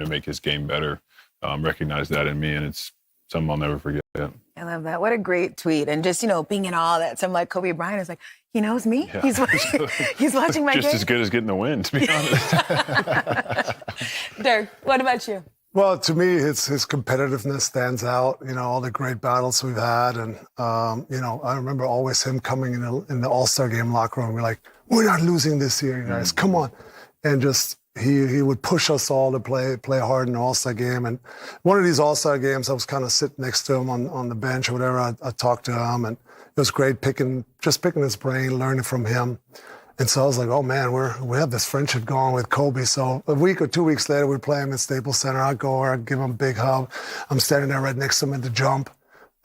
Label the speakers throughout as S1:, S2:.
S1: and make his game better. Recognized that in me, and it's something I'll never forget.
S2: I love that. What a great tweet. And just, being in all that. Something like Kobe Bryant is like, he knows me.
S1: Yeah.
S2: He's watching my game.
S1: Just as good as getting the win, to be honest.
S2: Dirk, what about you?
S3: Well, to me, his competitiveness stands out. All the great battles we've had. And, I remember always him coming in the All-Star game locker room. We're like, we're not losing this year, you guys. Come on. And just he would push us all to play hard in the All-Star game. And one of these All-Star games, I was kind of sitting next to him on the bench or whatever. I talked to him, and it was great picking his brain, learning from him. And so I was like, oh, man, we have this friendship going with Kobe. So a week or 2 weeks later, we play him at Staples Center. I go over, I give him a big hug. I'm standing there right next to him at the jump,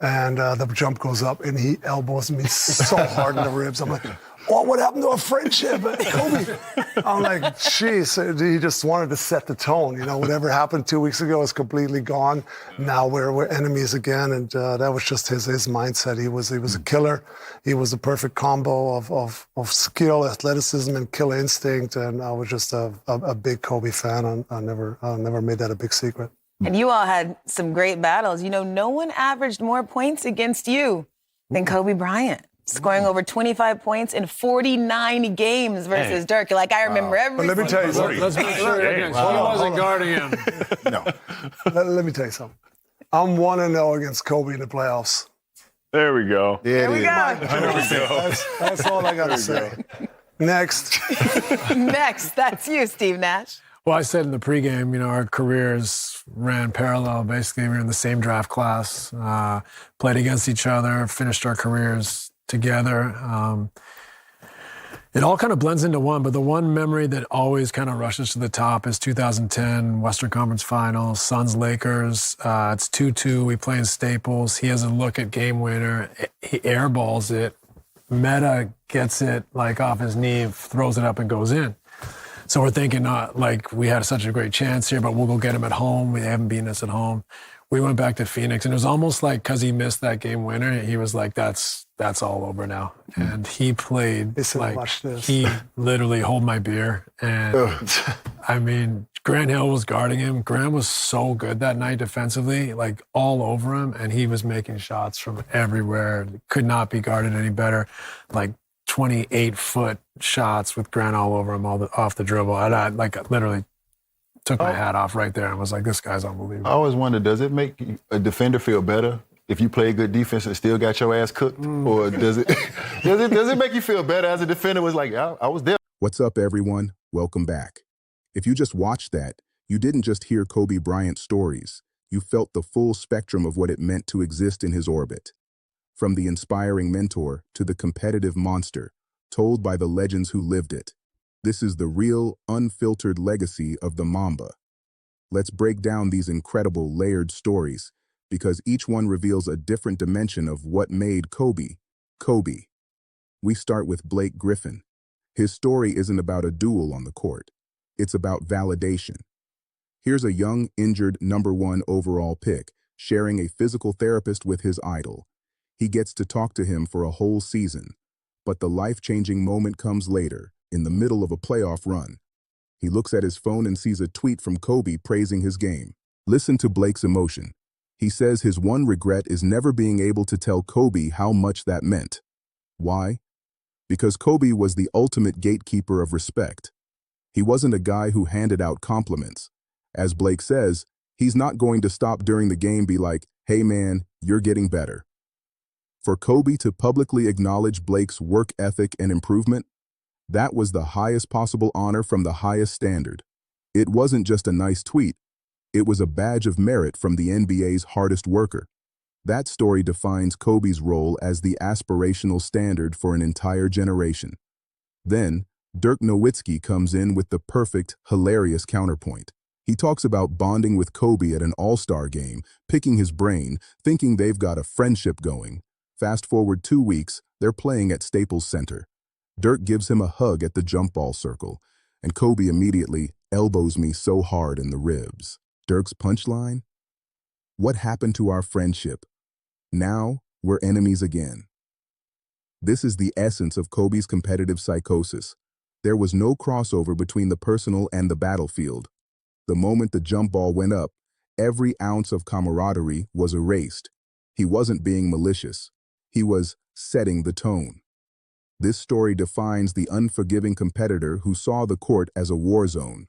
S3: and the jump goes up, and he elbows me so hard in the ribs. I'm like, what happened to our friendship, Kobe? I'm like, geez, he just wanted to set the tone. Whatever happened 2 weeks ago is completely gone. Now we're enemies again, and that was just his mindset. He was a killer. He was the perfect combo of skill, athleticism, and killer instinct. And I was just a big Kobe fan. I never made that a big secret.
S2: And you all had some great battles. No one averaged more points against you than Kobe Bryant, scoring over 25 points in 49 games versus Dirk. I remember every.
S3: But let me tell you something.
S4: Let's make sure he wasn't guarding him.
S3: No. Let me tell you something. I'm 1-0 against Kobe in the playoffs.
S1: There we go.
S2: There we go.
S3: That's all I got to say. Next.
S2: Next, that's you, Steve Nash.
S4: Well, I said in the pregame, our careers ran parallel. Basically, we were in the same draft class, played against each other, finished our careers together. It all kind of blends into one, but the one memory that always kind of rushes to the top is 2010 Western Conference Finals, Suns-Lakers. It's 2-2. We play in Staples. He has a look at game winner. He airballs it. Meta gets it off his knee, throws it up, and goes in. So we're thinking, we had such a great chance here, but we'll go get him at home. We haven't beaten us at home. We went back to Phoenix, and it was almost like because he missed that game winner, he was like, that's all over now. And he played
S3: watch this.
S4: He literally hold my beer. And I mean, Grant Hill was guarding him. Grant was so good that night defensively, all over him, and he was making shots from everywhere. Could not be guarded any better. 28-foot shots with Grant all over him off the dribble. And I literally took my hat off right there and was like, this guy's unbelievable.
S5: I always wonder, does it make a defender feel better if you play good defense and still got your ass cooked? Or does it does it make you feel better as a defender? Was like, I was there.
S6: What's up, everyone? Welcome back. If you just watched that, you didn't just hear Kobe Bryant's stories. You felt the full spectrum of what it meant to exist in his orbit. From the inspiring mentor to the competitive monster, told by the legends who lived it. This is the real, unfiltered legacy of the Mamba. Let's break down these incredible, layered stories, because each one reveals a different dimension of what made Kobe, Kobe. We start with Blake Griffin. His story isn't about a duel on the court. It's about validation. Here's a young, injured #1 overall pick, sharing a physical therapist with his idol. He gets to talk to him for a whole season, but the life-changing moment comes later, in the middle of a playoff run. He looks at his phone and sees a tweet from Kobe praising his game. Listen to Blake's emotion. He says his one regret is never being able to tell Kobe how much that meant. Why? Because Kobe was the ultimate gatekeeper of respect. He wasn't a guy who handed out compliments. As Blake says, he's not going to stop during the game be like, hey man, you're getting better. For Kobe to publicly acknowledge Blake's work ethic and improvement, that was the highest possible honor from the highest standard. It wasn't just a nice tweet. It was a badge of merit from the NBA's hardest worker. That story defines Kobe's role as the aspirational standard for an entire generation. Then, Dirk Nowitzki comes in with the perfect, hilarious counterpoint. He talks about bonding with Kobe at an all-star game, picking his brain, thinking they've got a friendship going. Fast forward 2 weeks, they're playing at Staples Center. Dirk gives him a hug at the jump ball circle, and Kobe immediately elbows me so hard in the ribs. Dirk's punchline? What happened to our friendship? Now, we're enemies again. This is the essence of Kobe's competitive psychosis. There was no crossover between the personal and the battlefield. The moment the jump ball went up, every ounce of camaraderie was erased. He wasn't being malicious. He was setting the tone. This story defines the unforgiving competitor who saw the court as a war zone.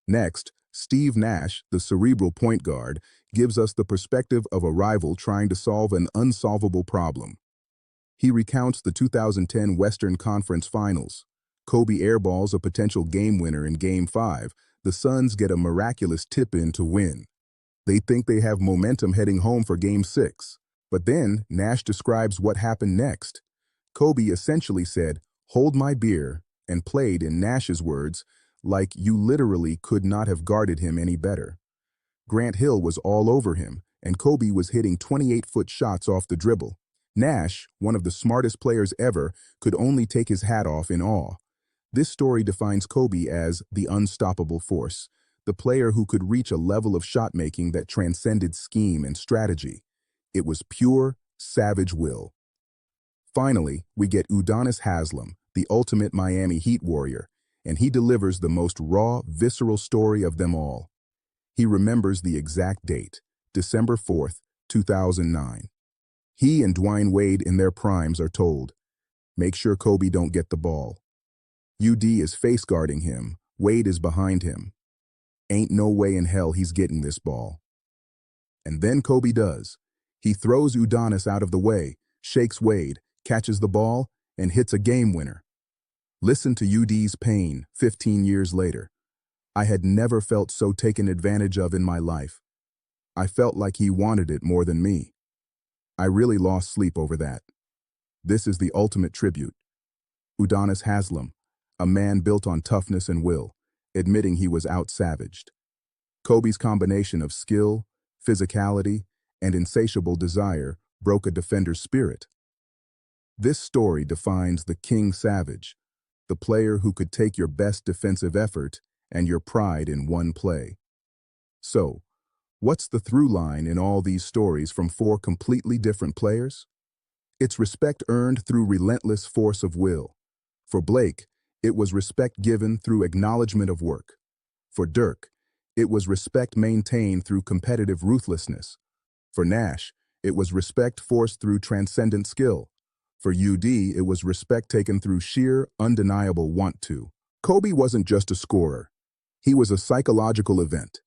S6: Next, Steve Nash, the cerebral point guard, gives us the perspective of a rival trying to solve an unsolvable problem. He recounts the 2010 Western Conference Finals. Kobe airballs a potential game winner in Game 5. The Suns get a miraculous tip-in to win. They think they have momentum heading home for Game 6. But then, Nash describes what happened next. Kobe essentially said, "Hold my beer," and played, in Nash's words, like you literally could not have guarded him any better. Grant Hill was all over him, and Kobe was hitting 28-foot shots off the dribble. Nash, one of the smartest players ever, could only take his hat off in awe. This story defines Kobe as the unstoppable force, the player who could reach a level of shot-making that transcended scheme and strategy. It was pure, savage will. Finally, we get Udonis Haslem, the ultimate Miami Heat warrior, and he delivers the most raw, visceral story of them all. He remembers the exact date, December 4th, 2009. He and Dwyane Wade in their primes are told, "Make sure Kobe don't get the ball." UD is face guarding him, Wade is behind him. Ain't no way in hell he's getting this ball. And then Kobe does. He throws Udonis out of the way, shakes Wade, catches the ball, and hits a game winner. Listen to UD's pain 15 years later. "I had never felt so taken advantage of in my life. I felt like he wanted it more than me. I really lost sleep over that." This is the ultimate tribute. Udonis Haslem, a man built on toughness and will, admitting he was out-savaged. Kobe's combination of skill, physicality, and insatiable desire broke a defender's spirit. This story defines the king savage, the player who could take your best defensive effort and your pride in one play. So, what's the through line in all these stories from four completely different players? It's respect earned through relentless force of will. For Blake, it was respect given through acknowledgement of work. For Dirk, it was respect maintained through competitive ruthlessness. For Nash, it was respect forced through transcendent skill. For UD, it was respect taken through sheer, undeniable want to. Kobe wasn't just a scorer. He was a psychological event.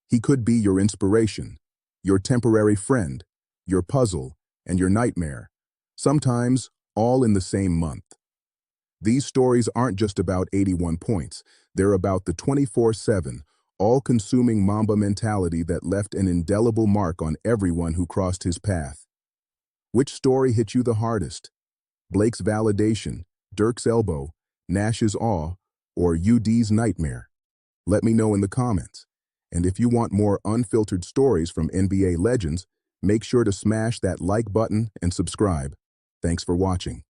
S6: He could be your inspiration, your temporary friend, your puzzle, and your nightmare, sometimes all in the same month. These stories aren't just about 81 points. They're about the 24/7, all-consuming Mamba mentality that left an indelible mark on everyone who crossed his path. Which story hit you the hardest? Blake's validation, Dirk's elbow, Nash's awe, or UD's nightmare? Let me know in the comments. And if you want more unfiltered stories from NBA legends, make sure to smash that like button and subscribe. Thanks for watching.